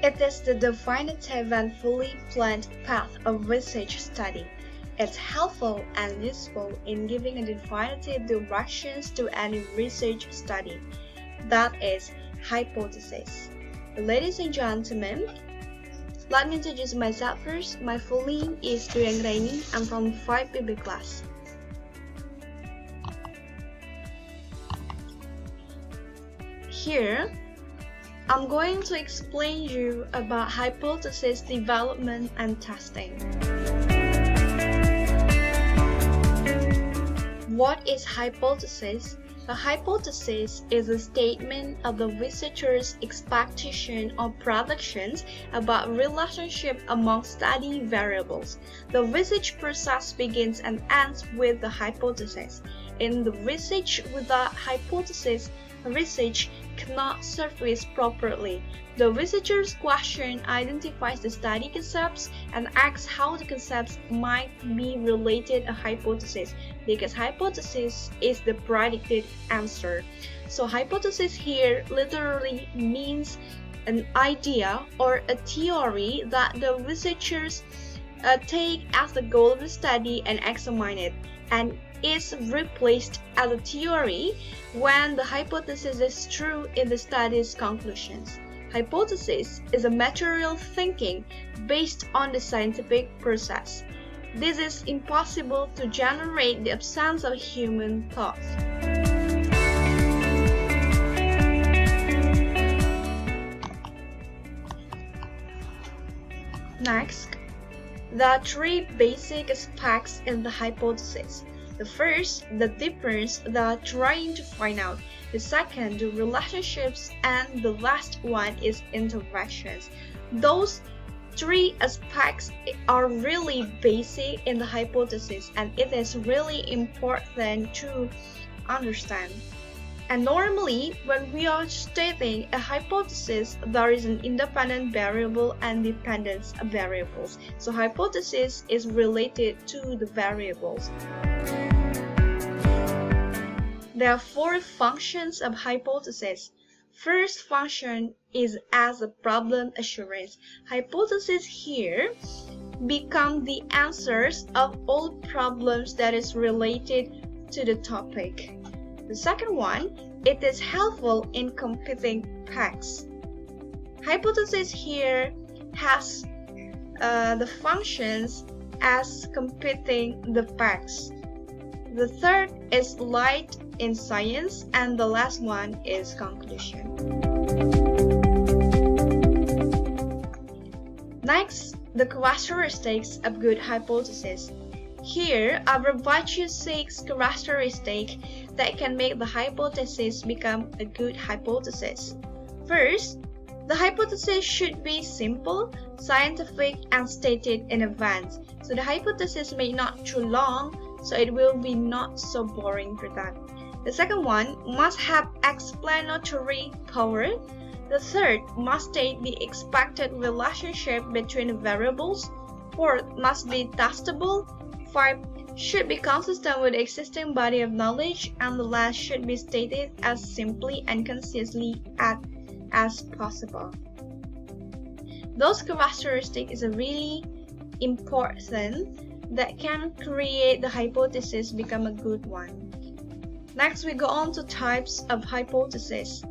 It is the definitive and fully planned path of research study. It's helpful and useful in giving a definitive directions to any research study. That is hypothesis. Ladies and gentlemen, let me introduce myself first. My full name is Duyang Raini. I'm from 5BB class. Here, I'm going to explain you about hypothesis development and testing. What is hypothesis? A hypothesis is a statement of the researcher's expectation or predictions about relationship among study variables. The research process begins and ends with the hypothesis. In the research without hypothesis, research cannot surface properly. The researcher's question identifies the study concepts and asks how the concepts might be related to a hypothesis, because hypothesis is the predicted answer. So hypothesis here literally means an idea or a theory that the researchers take as the goal of the study and examine it, and is replaced as a theory when the hypothesis is true in the study's conclusions. Hypothesis is a material thinking based on the scientific process. This is impossible to generate the absence of human thought. Next, there are three basic aspects in the hypothesis. The first, the difference they are trying to find out. The second, the relationships, and the last one is interactions. Those three aspects are really basic in the hypothesis, and it is really important to understand. And normally, when we are stating a hypothesis, there is an independent variable and dependent variables. So hypothesis is related to the variables. There are four functions of hypothesis. First function is as a problem assurance. Hypothesis here become the answers of all problems that is related to the topic. The second one, it is helpful in computing facts. Hypothesis here has the functions as computing the facts. The third is light in science, and the last one is conclusion. Next, the characteristics of good hypothesis. Here, I provide you 6 characteristics that can make the hypothesis become a good hypothesis. First, the hypothesis should be simple, scientific, and stated in advance. So the hypothesis may not too long, so it will be not so boring for that. The second one must have explanatory power. The third must state the expected relationship between the variables. Fourth, must be testable. 5, should be consistent with the existing body of knowledge. And the last should be stated as simply and concisely as possible. Those characteristics are really important that can create the hypothesis become a good one. Next, we go on to types of hypothesis.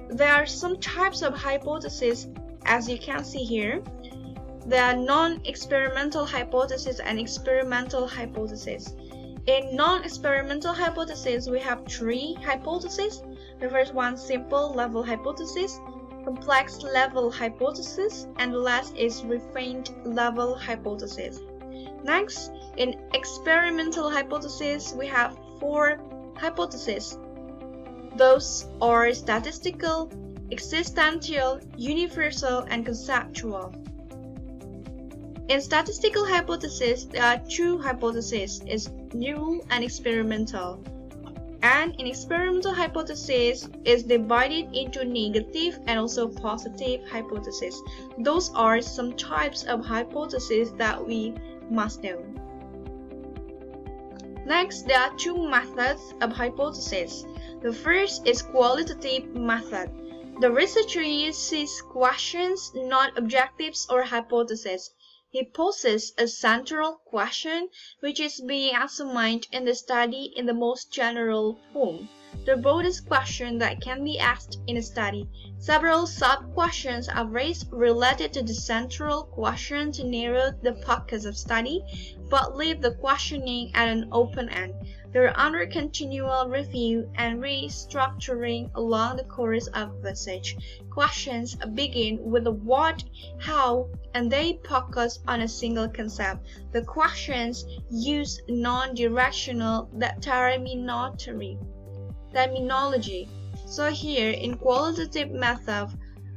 There are some types of hypothesis, as you can see here. There are non-experimental hypothesis and experimental hypothesis. In non-experimental hypothesis, we have 3 hypotheses. The first one, simple level hypothesis, complex level hypothesis, and the last is refined level hypothesis. Next, in experimental hypothesis, we have 4 hypotheses. Those are statistical, existential, universal, and conceptual. In statistical hypothesis, there are 2 hypotheses, is null and experimental. And in experimental hypothesis is divided into negative and also positive hypothesis. Those are some types of hypothesis that we must know. Next, there are 2 methods of hypothesis. The first is qualitative method. The researcher uses questions, not objectives or hypotheses. He poses a central question which is being examined in the study in the most general form, the broadest question that can be asked in a study. Several sub-questions are raised related to the central question to narrow the focus of study, but leave the questioning at an open end. They are under continual review and restructuring along the course of research. Questions begin with the what, how, and they focus on a single concept. The questions use non-directional terminology. So here in qualitative method,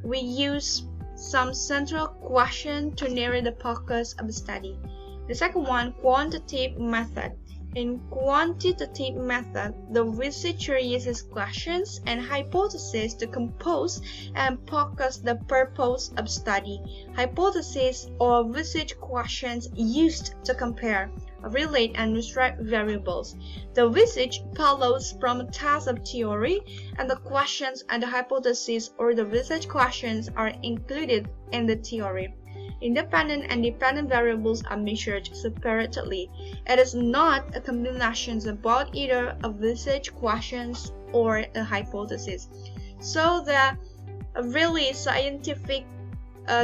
we use some central question to narrow the focus of the study. The second one, quantitative method. In quantitative method, the researcher uses questions and hypotheses to compose and focus the purpose of study. Hypotheses or research questions used to compare, relate, and describe variables. The research follows from a task of theory, and the questions and the hypotheses or the research questions are included in the theory. Independent and dependent variables are measured separately. It is not a combination about either a research questions or a hypothesis. So there are really scientific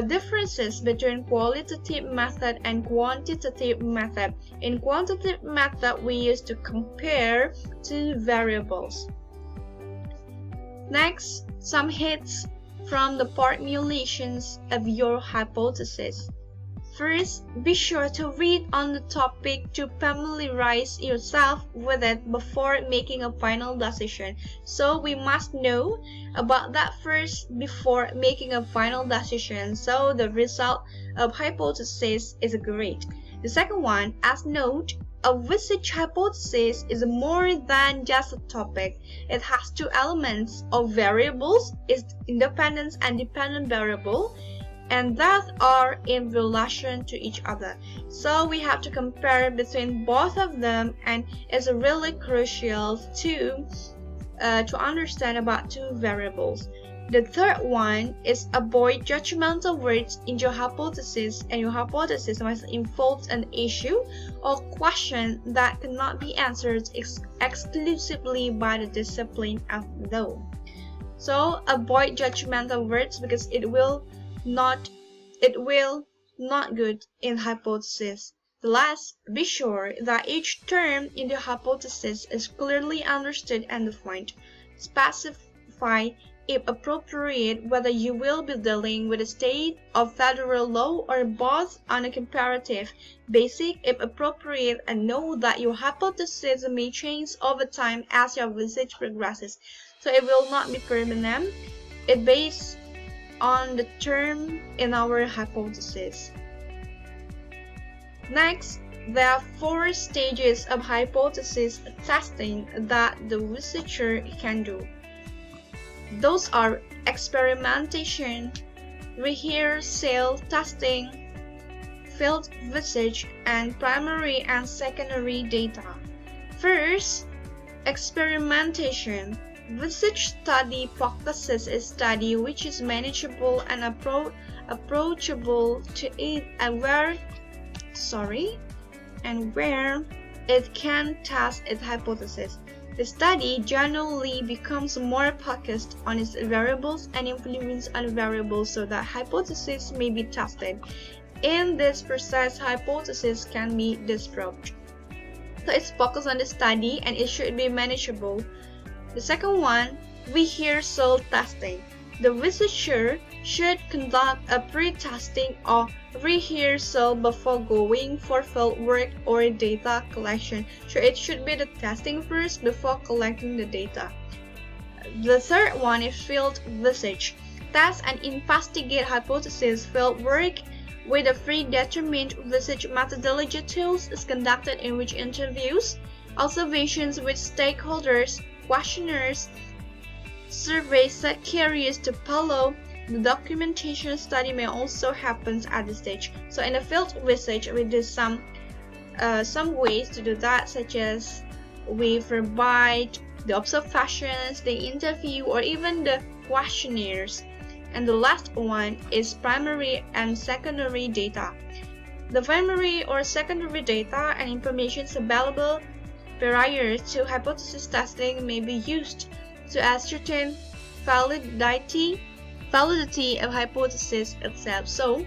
differences between qualitative method and quantitative method. In quantitative method, we use to compare two variables. Next, some hits from the formulations of your hypothesis. First, be sure to read on the topic to familiarize yourself with it before making a final decision. So we must know about that first before making a final decision, so the result of hypothesis is great. The second one, as note, a research hypothesis is more than just a topic. It has two elements of variables, its independent and dependent variable, and that are in relation to each other. So we have to compare between both of them, and it's really crucial to understand about two variables. The third one is avoid judgmental words in your hypothesis, and your hypothesis must involve an issue or question that cannot be answered exclusively by the discipline of law. So avoid judgmental words because it will not good in hypothesis. The last, be sure that each term in the hypothesis is clearly understood and defined. Specify, if appropriate, whether you will be dealing with a state of federal law or both on a comparative basis if appropriate, and know that your hypothesis may change over time as your research progresses. So it will not be permanent. It's based on the term in our hypothesis. Next, there are 4 stages of hypothesis testing that the researcher can do. Those are experimentation, rehearsal testing, field research, and primary and secondary data. First, experimentation. Research study focuses a study which is manageable and approachable to it, and where it can test its hypothesis. The study generally becomes more focused on its variables and influence on variables so that hypothesis may be tested. In this process, hypothesis can be disproved. So it's focused on the study and it should be manageable. The second one, rehearsal testing. The researcher should conduct a pre-testing or rehearsal before going for field work or data collection. So it should be the testing first before collecting the data. The third one is field research. Test and investigate hypothesis. Field work with a predetermined research methodology tools is conducted in which interviews, observations with stakeholders, questionnaires, surveys set curious to follow. The documentation study may also happen at this stage. So in the field research, we do some ways to do that, such as we provide the observations, the interview, or even the questionnaires. And the last one is primary and secondary data. The primary or secondary data and information available prior to hypothesis testing may be used to ascertain validity of hypothesis itself. So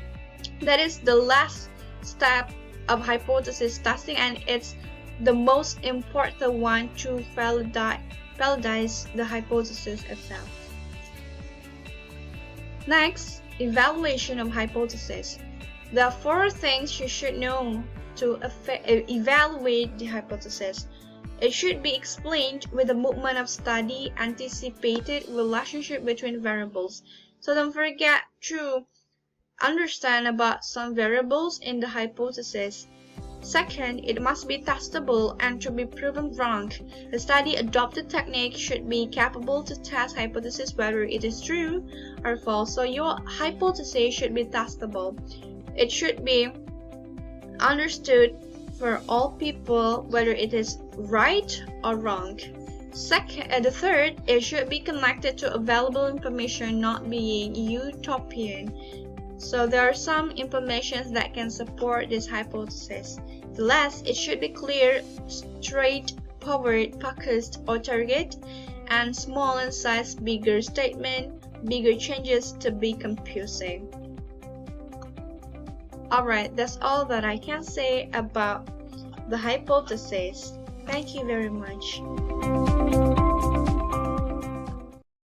that is the last step of hypothesis testing, and it's the most important one to validize the hypothesis itself. Next, evaluation of hypothesis. There are 4 things you should know to evaluate the hypothesis. It should be explained with the movement of study, anticipated relationship between variables. So don't forget to understand about some variables in the hypothesis. Second, it must be testable and to be proven wrong. The study adopted technique should be capable to test hypothesis whether it is true or false. So your hypothesis should be testable. It should be understood for all people whether it is right or wrong. The third, it should be connected to available information, not being utopian. So there are some information that can support this hypothesis. The last, it should be clear, straightforward, focused or target, and small in size, bigger statement, bigger changes to be confusing. Alright, that's all that I can say about the hypothesis. Thank you very much.